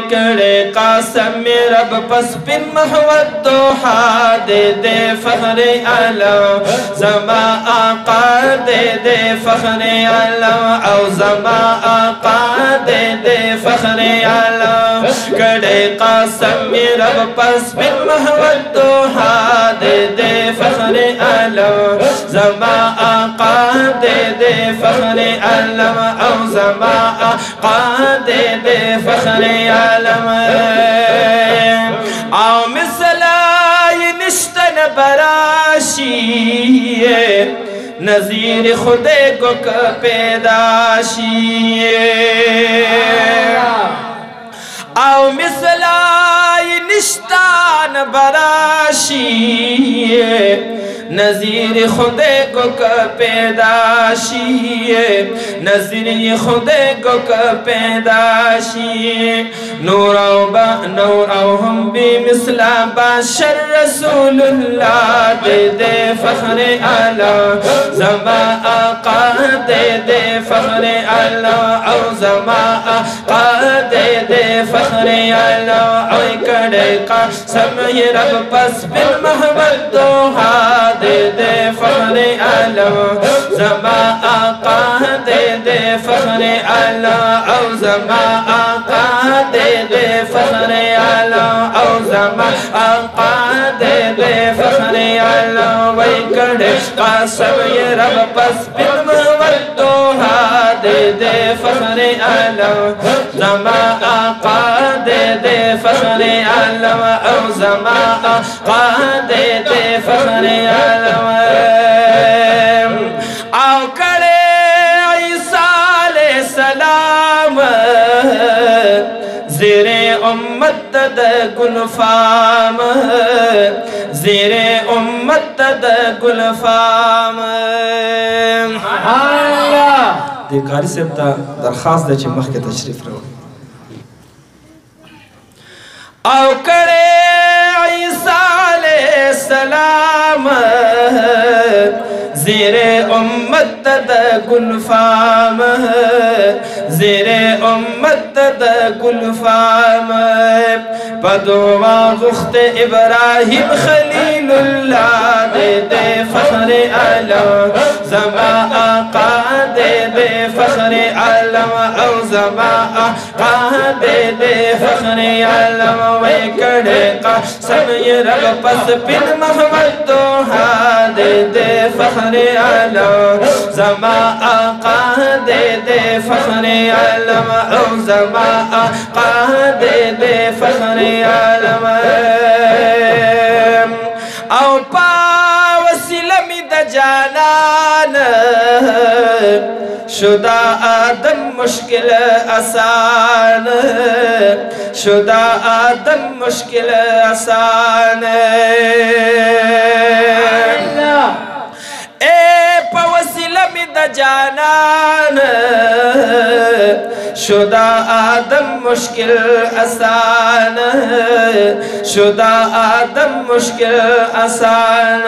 करे कासम रब पस बिन महवत दोहा दे दे फखरे आलम ज़मा आका दे दे फखरे आलम औ ज़मा आका दे दे फखरे आलम करे कासम रब पस बिन महवत दोहा दे दे फखरे आलम ज़मा आका दे दे फखरे आलम औ ज़मा आका दे दे फखरे आलम आओ मिसलाई निश्तन बराशी नज़ीर खुदे को पैदाशी आओ मिसलाई निश्तान बराशी नज़ीर खुदे को पैदाशी नज़ीर खुदे को पैदाशी नूराओ हम भी मिसला बाशर रसूलुल्लाह दे दे फखरे आलम ज़मा आका दे दे फखरे आलम औ ज़मा आका दे दे फखरे आलम औ करे कसम ये रब पस बिन महबत दोहा दे दे फखरे आलम ज़मा आका दे दे फखरे आलम औ ज़मा आका दे दे फखरे आलम औ ज़मा आका दे दे फखरे आलम वही करे कसम ये रब पस बिन महबत दोहा दे दे फखरे आलम ज़मा आका दे दे फखरे आलम औ ज़मा आका दे दे फखरे आलम आओ करे ईसा अलैहि सलाम ज़ेरे उम्मत द गुलफाम ज़ेरे उम्मत द गुलफाम दे कारी साहब ता दरखास्त दे च मख के तशरीफ रहो आओ करे ईसा अलैहि सलाम ज़ेरे उम्मत द गुलफाम ज़ेरे उम्मत द गुलफाम पदुआ गुख्त इब्राहिम खलीलुल्लाह दे दे फखरे आलम ज़मा आका दे दे फखरे आलम औ ज़मा आका दे दे फखरे आलम वे करे कसम ये रब पस बिन महबत दोहा दे दे फखरे आलम ज़मा आका दे दे फखरे आलम औ ज़मा आका दे दे फखरे आलम औ पावसिलमि द जानान शुदा आदम मुश्किल आसान शुदा आदम मुश्किल आसान ए पवसिलमि द जानान शुदा आदम मुश्किल आसान शुदा आदम मुश्किल आसान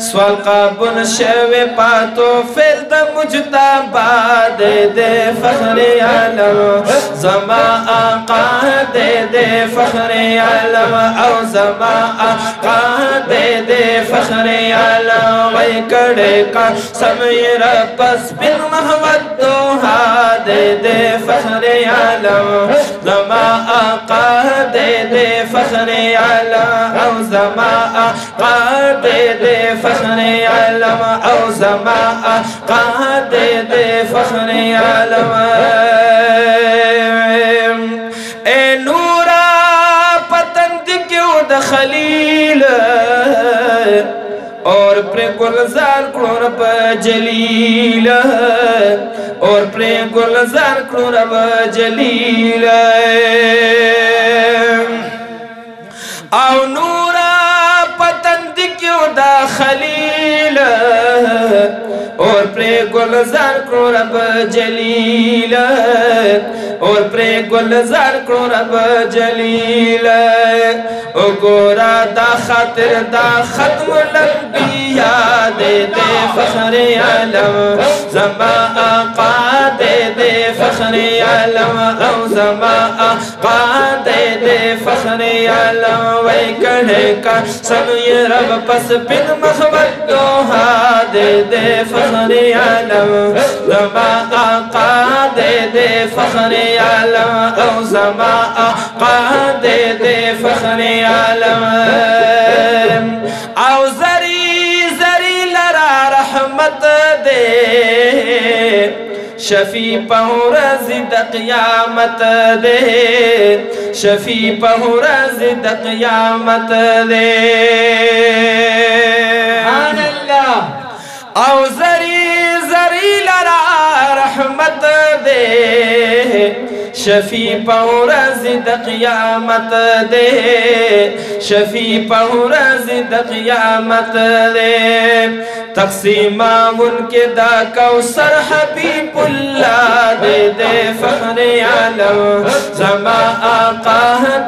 सवाल काबुल शवे पातो फिर द मुझता बाद दे फखरे आलम ज़मा आका दे दे फखरे आलम औ ज़मा आका दे दे फखरे आलम वही करे कसम ये रब पस बिन महबत दोहा दे दे फखरे आलम ज़मा आका दे दे फखरे आलम औ ज़मा आका दे दे फखरे आलम औ ज़मा आका दे दे फखरे आलम ए नूरा पतंग क्यों द खलील और प्रे गुलजार करो रब जलील और प्रे गुलजार करो रब जलील आओ नूरा पतंग क्यों दा खलील और प्रे गुलजार करो रब जलील और प्रे गुलजार करो रब जलील ओ गोरा दा खातिर दा खत्मुल अंबिया दे दे फखरे आलम ज़मा आका दे दे फखरे फख्र आलम औ ज़मा आका दे दे फख्र आलम वै कढ़े का सब ये रब पस बिन महबत दोहा दे दे फख्र आलम ज़मा आका दे दे फख्र आलम औ ज़मा आका दे दे फख्र आलम औ ज़री ज़री लरा रहमत दे शफी पहुरज़ द क़यामत दे शफी पहुरज़ द क़यामत दे औ ज़री ज़री लरा रहमत दे शफी पहुरज़ द क़यामत दे शफी पहुरज़ द क़यामत दे तक़सीमा उनके दा कौसर हबीबुल्लाह दे दे फख्र आलम ज़मा आका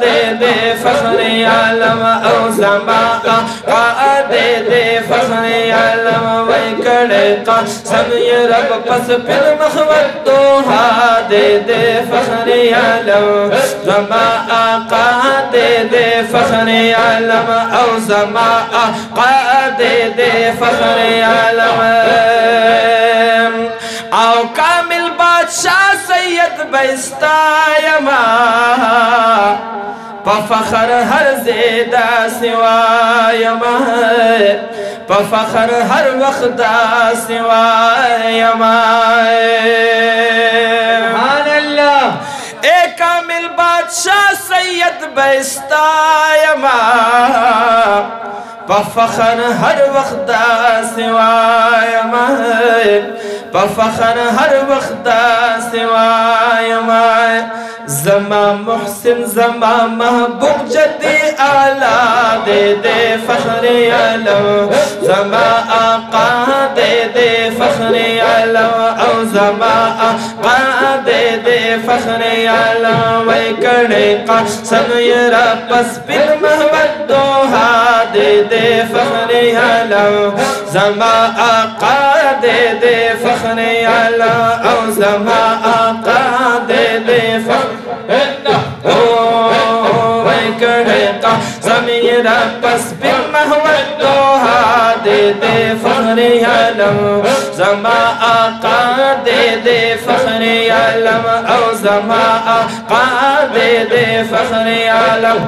दे दे फख्र आलम औ ज़मा आका दे दे फख्र आलम वै कड़े का सब ये रब पस फिर महबत दोहा दे दे फख्र आलम ज़मा आका दे दे फख्र आलम औ ज़मा आका दे दे फख्र आलम आओ कामिल बादशाह सैयद बैस्तायमा पफखर हर ज़ेदा सिवायमा पफखर हर वक़्ता सिवायमा ए कामिल बादशाह सैयद बैस्तायमा पफखर हर वक़्ता सिवायमा पफखर हर वक़्ता सिवायमा ज़मा मुहसिन ज़मा महबूब जदी आला दे दे फख्र आलम ज़मा आका दे दे फख्र आलम औ ज़मा आका दे दे फख्र आलम वै कड़े का सब ये रब्बस बिन महबत दोहा दे दे फख्र आलम ज़मा आका दे दे फख्र आलम औ ज़मा आका दे दे फख्र ज़मीरा पस बिन महबत दोहा दे दे फख्र आलम ज़मा आका दे दे फख्र आलम औ ज़मा आका दे दे फख्र आलम।